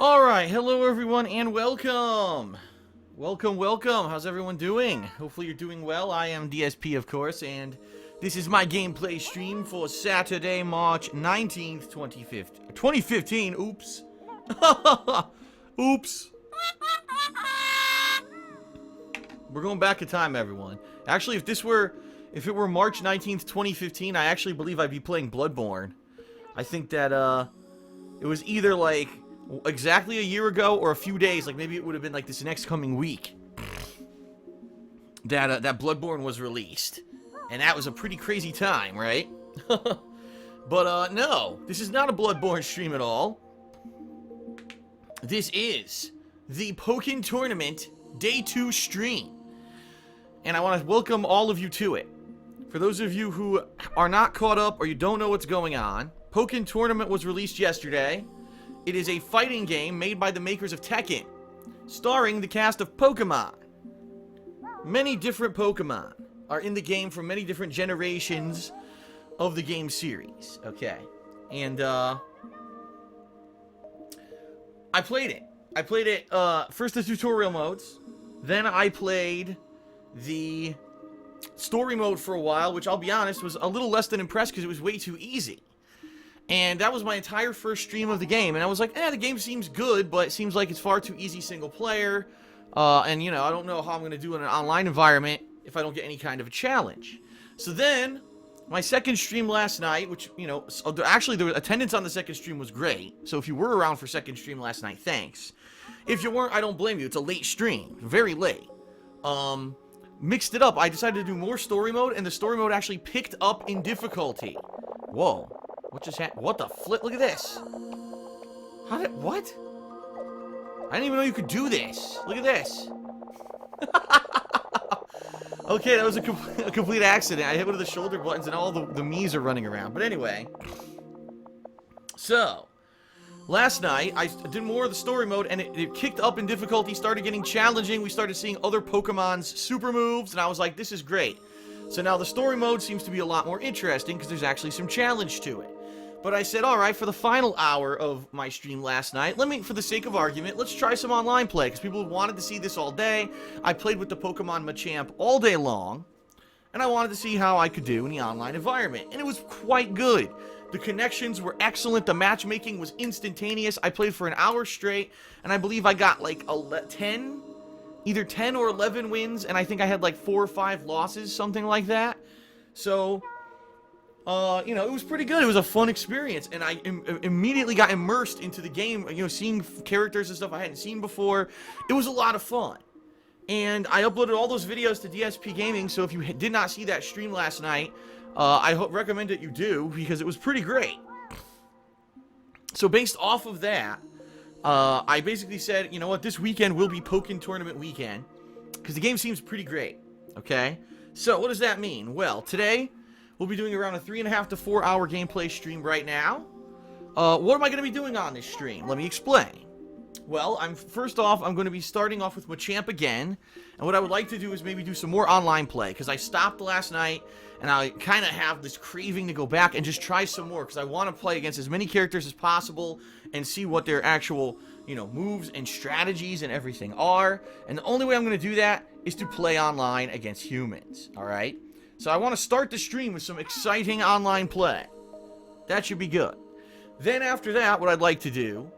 Alright, hello everyone and welcome! Welcome. How's everyone doing? Hopefully you're doing well. I am DSP, of course, and this is my gameplay stream for Saturday, March 19th, 2015. Oops. Oops. We're going back in time, everyone. Actually, if it were March 19th, 2015, I actually believe I'd be playing Bloodborne. I think that, it was either, like, exactly a year ago or a few days, like maybe it would have been like this next coming week that Bloodborne was released, and that was a pretty crazy time, right? But no, this is not a Bloodborne stream at all. This is the Pokken Tournament Day 2 stream, and I want to welcome all of you to it. For those of you who are not caught up or you don't know what's going on, Pokken Tournament was released yesterday. It is a fighting game made by the makers of Tekken, starring the cast of Pokemon. Many different Pokemon are in the game from many different generations of the game series, okay? And, I played it. I played it, first the tutorial modes, then I played the story mode for a while, which I'll be honest, was a little less than impressed because it was way too easy. And that was my entire first stream of the game, and I was like, the game seems good, but it seems like it's far too easy single player, and, you know, I don't know how I'm going to do in an online environment if I don't get any kind of a challenge. So then, my second stream last night, which, you know, actually the attendance on the second stream was great, so if you were around for second stream last night, thanks. If you weren't, I don't blame you. It's a late stream, very late. Mixed it up. I decided to do more story mode, and the story mode actually picked up in difficulty. Whoa. What just happened? What the flip? Look at this. What? I didn't even know you could do this. Look at this. Okay, that was a complete accident. I hit one of the shoulder buttons and all the Mii's are running around. But anyway. So, last night, I did more of the story mode, and it kicked up in difficulty, started getting challenging. We started seeing other Pokemon's super moves, and I was like, this is great. So now the story mode seems to be a lot more interesting, because there's actually some challenge to it. But I said, alright, for the final hour of my stream last night, for the sake of argument, let's try some online play, because people wanted to see this all day. I played with the Pokemon Machamp all day long, and I wanted to see how I could do in the online environment, and it was quite good. The connections were excellent, the matchmaking was instantaneous. I played for an hour straight, and I believe I got like either 10 or 11 wins, and I think I had like 4 or 5 losses, something like that. So, you know, it was pretty good. It was a fun experience, and I immediately got immersed into the game, you know, seeing characters and stuff I hadn't seen before. It was a lot of fun. And I uploaded all those videos to DSPGaming, so if you did not see that stream last night, I recommend that you do, because it was pretty great. So based off of that, I basically said, you know what, this weekend will be Pokken Tournament weekend, because the game seems pretty great, okay? So what does that mean? Well, today we'll be doing around a 3.5 to 4 hour gameplay stream right now. What am I going to be doing on this stream? Let me explain. Well, first off, I'm going to be starting off with Machamp again. And what I would like to do is maybe do some more online play, because I stopped last night, and I kind of have this craving to go back and just try some more, because I want to play against as many characters as possible and see what their actual, you know, moves and strategies and everything are. And the only way I'm going to do that is to play online against humans, alright? So I want to start the stream with some exciting online play. That should be good. Then after that, what I'd like to do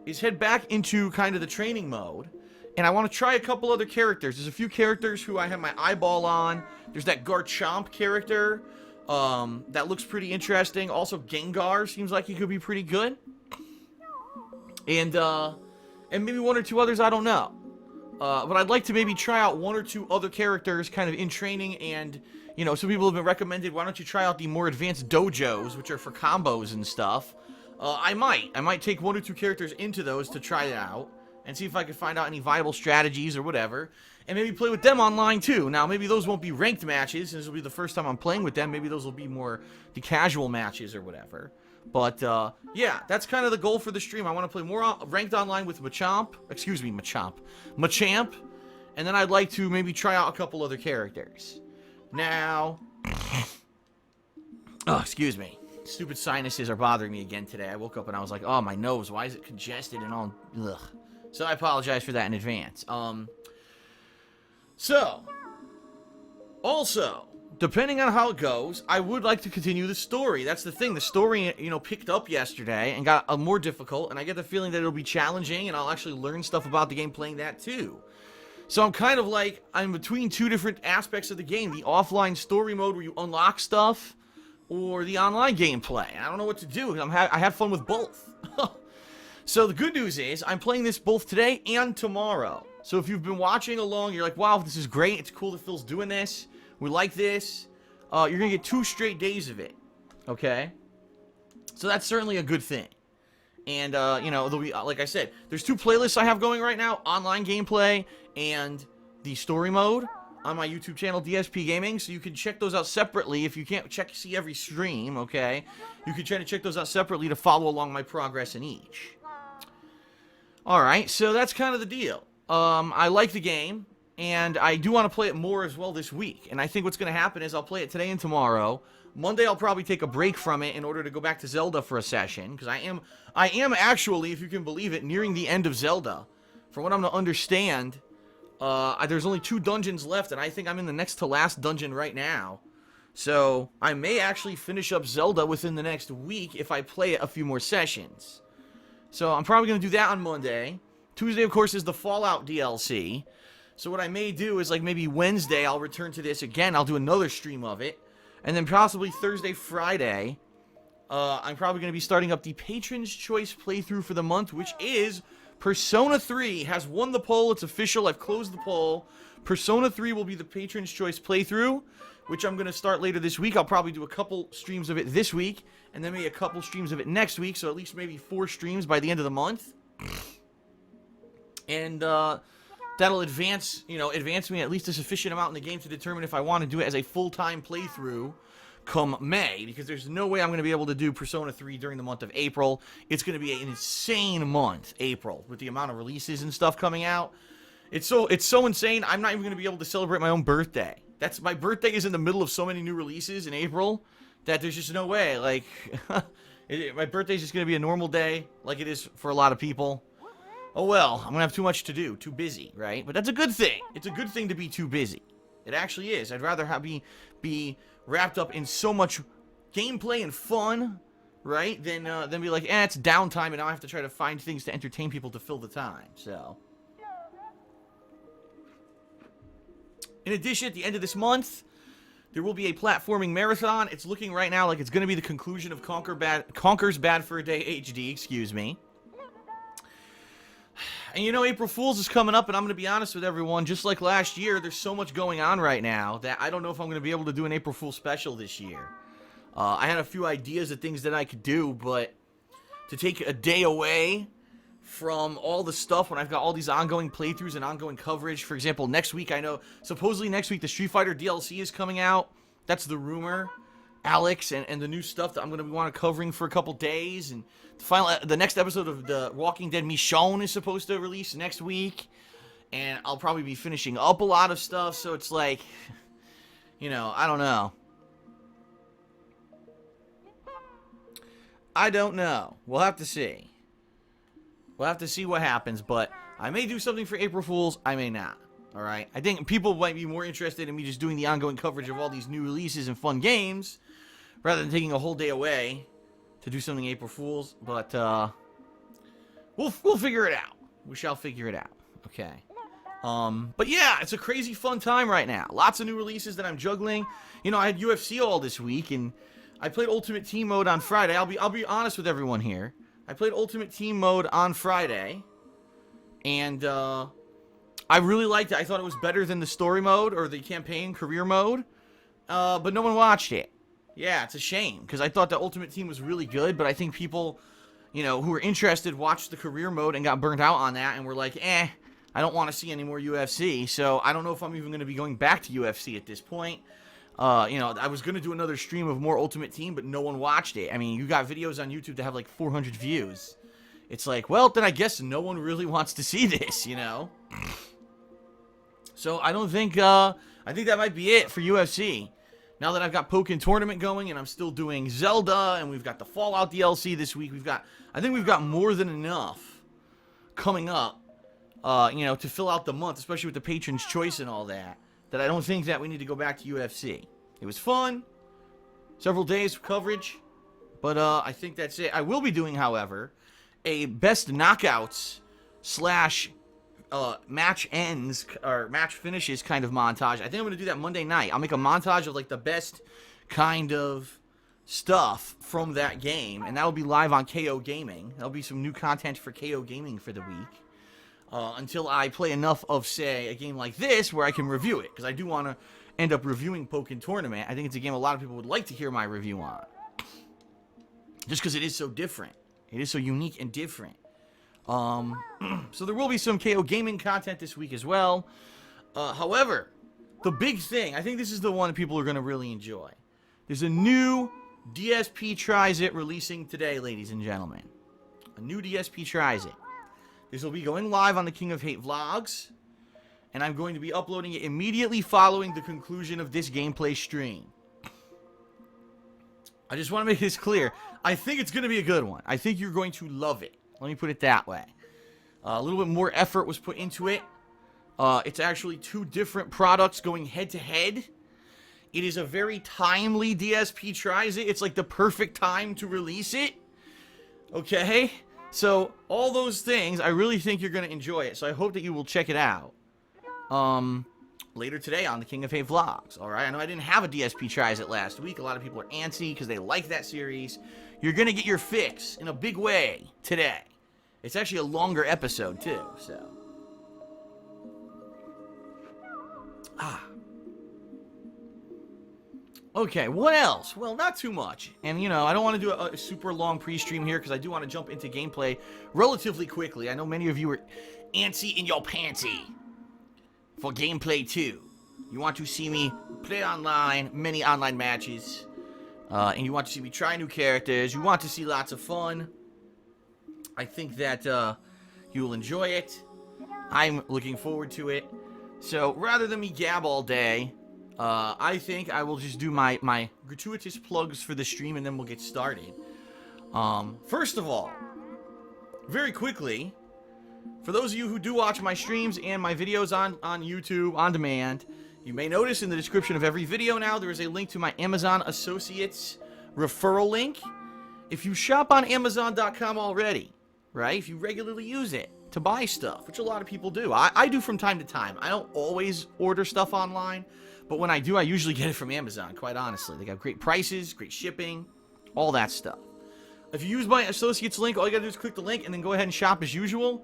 is head back into kind of the training mode, and I want to try a couple other characters. There's a few characters who I have my eyeball on. There's that Garchomp character that looks pretty interesting. Also, Gengar seems like he could be pretty good. And maybe 1 or 2 others, I don't know. But I'd like to maybe try out 1 or 2 other characters kind of in training, and, you know, some people have been recommended, why don't you try out the more advanced dojos, which are for combos and stuff. I might take 1 or 2 characters into those to try it out, and see if I can find out any viable strategies or whatever, and maybe play with them online too. Now, maybe those won't be ranked matches, and this will be the first time I'm playing with them. Maybe those will be more the casual matches or whatever. But, yeah, that's kind of the goal for the stream. I want to play more ranked online with Machamp, and then I'd like to maybe try out a couple other characters. Now, oh, excuse me. Stupid sinuses are bothering me again today. I woke up and I was like, oh, my nose, why is it congested and all? Ugh. So I apologize for that in advance. Also, depending on how it goes, I would like to continue the story. That's the thing. The story, picked up yesterday and got more difficult, and I get the feeling that it'll be challenging, and I'll actually learn stuff about the game playing that too. So I'm kind of like, I'm between two different aspects of the game. The offline story mode where you unlock stuff, or the online gameplay. I don't know what to do. I had fun with both. So the good news is, I'm playing this both today and tomorrow. So if you've been watching along, you're like, wow, this is great. It's cool that Phil's doing this. We like this. You're going to get 2 straight days of it. Okay? So that's certainly a good thing. And, there'll be, like I said, there's 2 playlists I have going right now. Online gameplay and the story mode on my YouTube channel, DSPGaming. So you can check those out separately. If you can't see every stream, okay? You can try to check those out separately to follow along my progress in each. Alright, so that's kind of the deal. I like the game, and I do want to play it more as well this week. And I think what's going to happen is I'll play it today and tomorrow. Monday I'll probably take a break from it in order to go back to Zelda for a session, because I am actually, if you can believe it, nearing the end of Zelda. From what I'm to understand, there's only 2 dungeons left, and I think I'm in the next to last dungeon right now. So I may actually finish up Zelda within the next week if I play it a few more sessions. So I'm probably going to do that on Monday. Tuesday, of course, is the Fallout DLC. So what I may do is, like, maybe Wednesday I'll return to this again. I'll do another stream of it. And then possibly Thursday, Friday, I'm probably going to be starting up the Patron's Choice playthrough for the month, which is Persona 3 has won the poll. It's official. I've closed the poll. Persona 3 will be the Patron's Choice playthrough, which I'm going to start later this week. I'll probably do a couple streams of it this week, and then maybe a couple streams of it next week, so at least maybe 4 streams by the end of the month. And that'll advance me at least a sufficient amount in the game to determine if I want to do it as a full-time playthrough come May, because there's no way I'm going to be able to do Persona 3 during the month of April. It's going to be an insane month, April, with the amount of releases and stuff coming out. It's so insane, I'm not even going to be able to celebrate my own birthday. My birthday is in the middle of so many new releases in April that there's just no way. Like, my birthday's just going to be a normal day, like it is for a lot of people. Oh well, I'm going to have too much to do, too busy, right? But that's a good thing. It's a good thing to be too busy. It actually is. I'd rather be wrapped up in so much gameplay and fun, right? Than be like, it's downtime and now I have to try to find things to entertain people to fill the time, so. In addition, at the end of this month, there will be a platforming marathon. It's looking right now like it's going to be the conclusion of Conker's Bad for a Day HD, excuse me. And April Fool's is coming up, and I'm going to be honest with everyone, just like last year, there's so much going on right now that I don't know if I'm going to be able to do an April Fool's special this year. I had a few ideas of things that I could do, but to take a day away from all the stuff when I've got all these ongoing playthroughs and ongoing coverage. For example, next week, I know, supposedly next week, the Street Fighter DLC is coming out. That's the rumor. Alex and the new stuff that I'm going to want to covering for a couple days. And the next episode of The Walking Dead Michonne is supposed to release next week. And I'll probably be finishing up a lot of stuff. So it's like, I don't know. I don't know. We'll have to see. We'll have to see what happens, but I may do something for April Fool's, I may not, alright? I think people might be more interested in me just doing the ongoing coverage of all these new releases and fun games, rather than taking a whole day away to do something April Fool's, but, we'll figure it out. We shall figure it out, okay? But yeah, it's a crazy fun time right now. Lots of new releases that I'm juggling. I had UFC all this week, and I played Ultimate Team Mode on Friday. I'll be honest with everyone here. I played Ultimate Team Mode on Friday, and I really liked it. I thought it was better than the story mode or the campaign career mode, but no one watched it. Yeah, it's a shame, because I thought the Ultimate Team was really good, but I think people, who were interested watched the career mode and got burnt out on that and were like, I don't want to see any more UFC, so I don't know if I'm even going to be going back to UFC at this point. I was going to do another stream of more Ultimate Team, but no one watched it. I mean, you got videos on YouTube that have like 400 views. It's like, well, then I guess no one really wants to see this, So I don't think, I think that might be it for UFC. Now that I've got Pokken Tournament going, and I'm still doing Zelda, and we've got the Fallout DLC this week, I think we've got more than enough coming up, to fill out the month, especially with the Patron's Choice and all that, that I don't think that we need to go back to UFC. It was fun, several days of coverage, but I think that's it. I will be doing, however, a best knockouts / match ends or match finishes kind of montage. I think I'm going to do that Monday night. I'll make a montage of like the best kind of stuff from that game, and that'll be live on KO Gaming. That'll be some new content for KO Gaming for the week. Until I play enough of, say, a game like this where I can review it, because I do want to end up reviewing Pokken Tournament. I think it's a game a lot of people would like to hear my review on, just because it is so different. It is so unique and different. So there will be some KO Gaming content this week as well. However, the big thing, I think this is the one people are going to really enjoy. There's a new DSP Tries It releasing today, ladies and gentlemen. A new DSP Tries It. This will be going live on the King of Hate vlogs, and I'm going to be uploading it immediately following the conclusion of this gameplay stream. I just want to make this clear. I think it's going to be a good one. I think you're going to love it. Let me put it that way. A little bit more effort was put into it. It's actually two different products going head-to-head. It is a very timely DSP Tries It. It's like the perfect time to release it. Okay? So, all those things, I really think you're going to enjoy it. So, I hope that you will check it out later today on the King of Hate vlogs. Alright? I know I didn't have a DSP Tries It last week. A lot of people are antsy because they like that series. You're going to get your fix in a big way today. It's actually a longer episode, too, so. Okay, what else? Well, not too much. And, I don't want to do a super long pre-stream here because I do want to jump into gameplay relatively quickly. I know many of you are antsy in your pantsy for gameplay, too. You want to see me play online, many online matches, and you want to see me try new characters. You want to see lots of fun. I think that you will enjoy it. I'm looking forward to it. So, rather than me gab all day, I think I will just do my gratuitous plugs for the stream, and then we'll get started. First of all, very quickly, for those of you who do watch my streams and my videos on YouTube on demand, you may notice in the description of every video now there is a link to my Amazon Associates referral link. If you shop on Amazon.com already, right, if you regularly use it to buy stuff, which a lot of people do. I do from time to time. I don't always order stuff online, but when I do, I usually get it from Amazon, quite honestly. They got great prices, great shipping, all that stuff. If you use my Associates link, all you gotta do is click the link and then go ahead and shop as usual,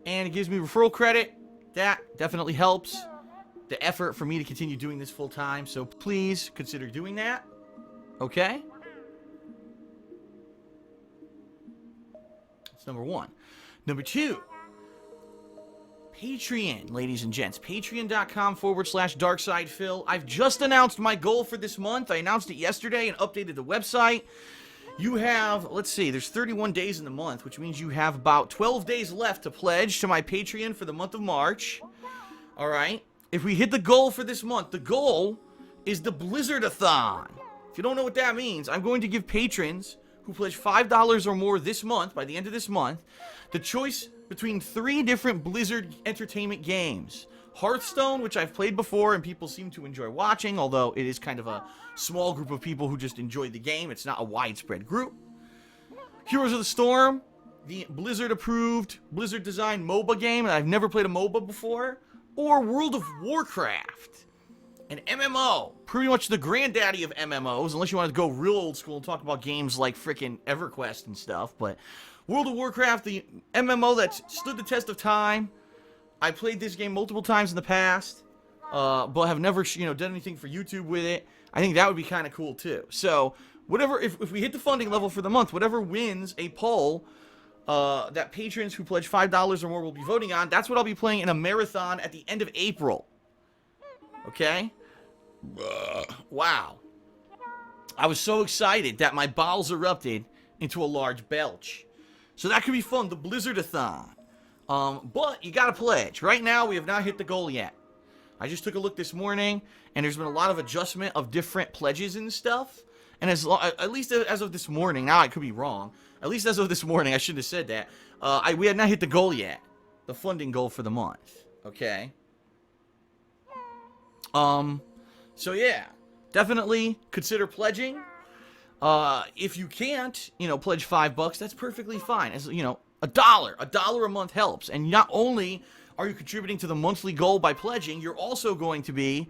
and it gives me referral credit. That definitely helps the effort for me to continue doing this full time, so please consider doing that, okay? That's number one. Number two, Patreon, ladies and gents. Patreon.com/DarksidePhil. I've just announced my goal for this month. I announced it yesterday and updated the website. You have, let's see, there's 31 days in the month, which means you have about 12 days left to pledge to my Patreon for the month of March. All right? If we hit the goal for this month, the goal is the Blizzard-a-thon. If you don't know what that means, I'm going to give patrons who pledge $5 or more this month, by the end of this month, the choice between 3 different Blizzard Entertainment games. Hearthstone, which I've played before and people seem to enjoy watching, although it is kind of a small group of people who just enjoy the game. It's not a widespread group. Heroes of the Storm, the Blizzard-approved, Blizzard-designed MOBA game, and I've never played a MOBA before. Or World of Warcraft, an MMO, pretty much the granddaddy of MMOs, unless you want to go real old school and talk about games like frickin' EverQuest and stuff, but World of Warcraft, the MMO that stood the test of time. I played this game multiple times in the past, but have never, done anything for YouTube with it. I think that would be kind of cool too. So, whatever, if we hit the funding level for the month, whatever wins a poll that patrons who pledge $5 or more will be voting on, that's what I'll be playing in a marathon at the end of April. Okay? Wow. I was so excited that my bowels erupted into a large belch. So that could be fun, the Blizzard-a-thon. But you gotta pledge. Right now, we have not hit the goal yet. I just took a look this morning, and there's been a lot of adjustment of different pledges and stuff. And at least as of this morning, now I could be wrong. At least as of this morning, I shouldn't have said that. We had not hit the goal yet, the funding goal for the month. Okay. So yeah, definitely consider pledging. If you can't, pledge $5, that's perfectly fine. As $1 a month helps. And not only are you contributing to the monthly goal by pledging, you're also going to be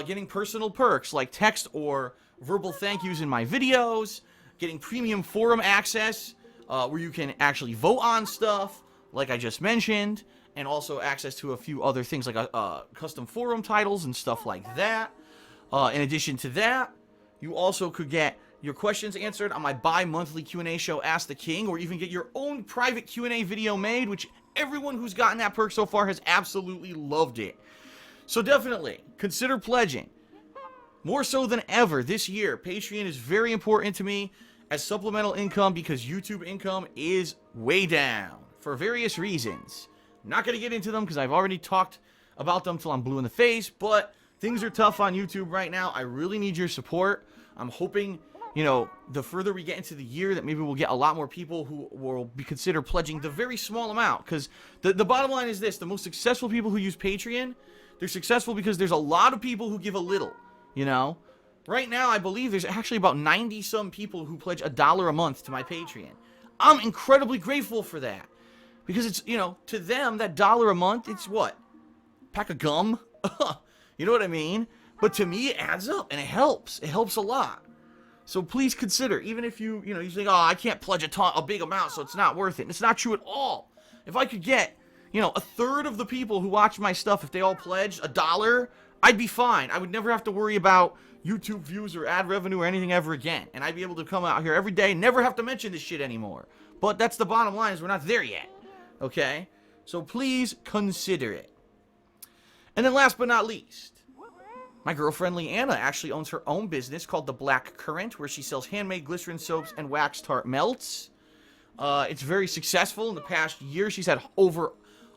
getting personal perks like text or verbal thank yous in my videos, getting premium forum access where you can actually vote on stuff like I just mentioned, and also access to a few other things like custom forum titles and stuff like that. In addition to that, you also could get your questions answered on my bi-monthly Q&A show, Ask the King, or even get your own private Q&A video made, which everyone who's gotten that perk so far has absolutely loved it. So definitely, consider pledging. More so than ever this year, Patreon is very important to me as supplemental income because YouTube income is way down for various reasons. I'm not going to get into them because I've already talked about them till I'm blue in the face, but things are tough on YouTube right now. I really need your support. I'm hoping, the further we get into the year that maybe we'll get a lot more people who will be considered pledging the very small amount. Because the bottom line is this, the most successful people who use Patreon, they're successful because there's a lot of people who give a little, Right now, I believe there's actually about 90-some people who pledge $1 a month to my Patreon. I'm incredibly grateful for that. Because it's, to them, that $1 a month, it's what? Pack of gum? You know what I mean? But to me, it adds up, and it helps. It helps a lot. So please consider, even if you think, oh, I can't pledge a big amount, so it's not worth it. And it's not true at all. If I could get, a third of the people who watch my stuff, if they all pledged $1, I'd be fine. I would never have to worry about YouTube views or ad revenue or anything ever again. And I'd be able to come out here every day, never have to mention this shit anymore. But that's the bottom line, is we're not there yet. Okay? So please consider it. And then last but not least, my girlfriend Leanna actually owns her own business called The Black Current, where she sells handmade glycerin soaps and wax tart melts. It's very successful. In the past year, she's had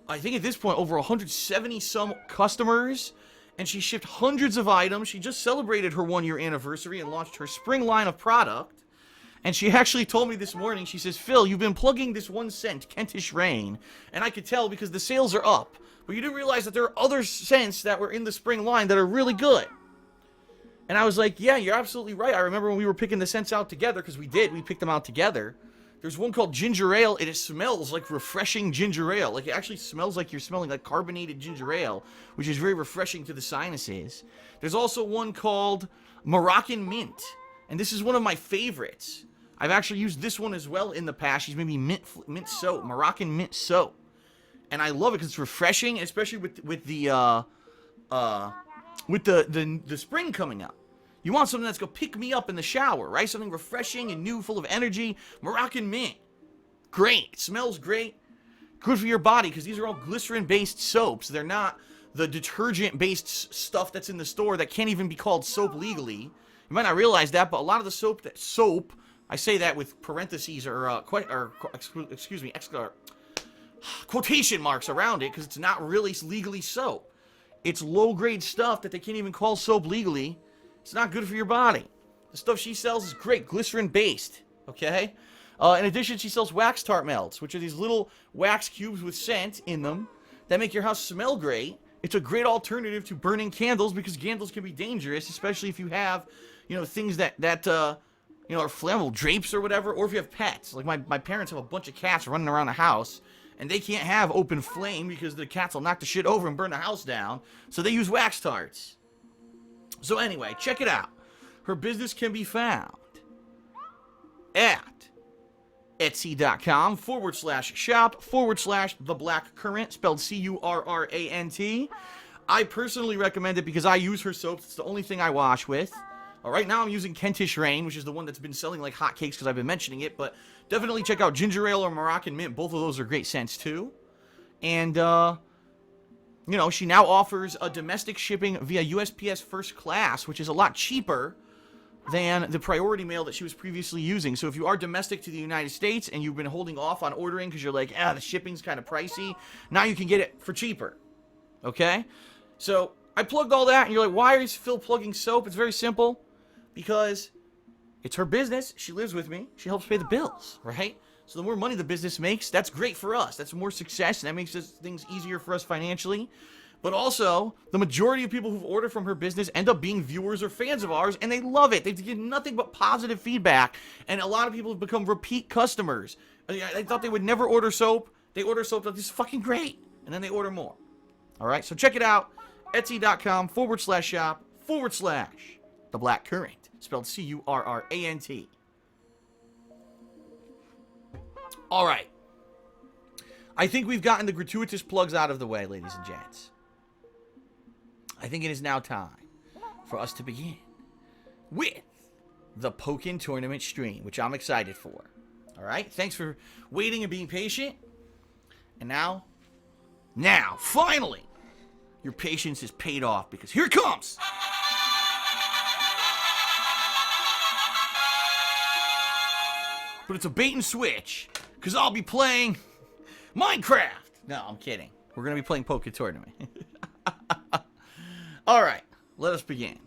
I think at this point, over 170 some customers, and she shipped hundreds of items. She just celebrated her 1-year anniversary and launched her spring line of product. And she actually told me this morning, she says, Phil, you've been plugging this 1 cent Kentish Rain, and I could tell because the sales are up. But you didn't realize that there are other scents that were in the spring line that are really good. And I was like, yeah, you're absolutely right. I remember when we were picking the scents out together, because we picked them out together. There's one called Ginger Ale, and it smells like refreshing ginger ale. Like, it actually smells like you're smelling like carbonated ginger ale, which is very refreshing to the sinuses. There's also one called Moroccan Mint, and this is one of my favorites. I've actually used this one as well in the past. She's made me mint soap, Moroccan mint soap. And I love it because it's refreshing, especially with the spring coming up. You want something that's going to pick me up in the shower, right? Something refreshing and new, full of energy. Moroccan mint. Great. It smells great. Good for your body because these are all glycerin-based soaps. They're not the detergent-based stuff that's in the store that can't even be called soap legally. You might not realize that, but a lot of the soap, I say that with parentheses or quotation marks around it because it's not really legally soap. It's low-grade stuff that they can't even call soap legally. It's not good for your body. The stuff she sells is great, glycerin-based, okay? In addition, she sells wax tart melts, which are these little wax cubes with scent in them that make your house smell great. It's a great alternative to burning candles because candles can be dangerous, especially if you have, things that are flammable, drapes or whatever, or if you have pets. Like my parents have a bunch of cats running around the house, and they can't have open flame because the cats will knock the shit over and burn the house down, so they use wax tarts. So anyway, check it out. Her business can be found at etsy.com/shop/The Black Current, spelled Currant. I personally recommend it because I use her soaps. It's the only thing I wash with. Right now I'm using Kentish Rain, which is the one that's been selling like hotcakes because I've been mentioning it, but definitely check out Ginger Ale or Moroccan Mint. Both of those are great scents too. And, she now offers a domestic shipping via USPS First Class, which is a lot cheaper than the priority mail that she was previously using. So if you are domestic to the United States and you've been holding off on ordering because you're like, the shipping's kind of pricey, now you can get it for cheaper. Okay? So I plugged all that, and you're like, why is Phil plugging soap? It's very simple. Because it's her business. She lives with me. She helps pay the bills, right? So the more money the business makes, that's great for us. That's more success, and that makes things easier for us financially. But also, the majority of people who've ordered from her business end up being viewers or fans of ours, and they love it. They get nothing but positive feedback, and a lot of people have become repeat customers. I thought they would never order soap. They order soap, like, this is fucking great, and then they order more. All right, so check it out, Etsy.com/shop/The Black Currant, spelled C-U-R-R-A-N-T. All right. I think we've gotten the gratuitous plugs out of the way, ladies and gents. I think it is now time for us to begin with the Pokkén Tournament stream, which I'm excited for. All right? Thanks for waiting and being patient. And now, finally, your patience is paid off because here it comes. But it's a bait and switch because I'll be playing Minecraft. No, I'm kidding. We're going to be playing Pokkén Tournament. All right, let us begin.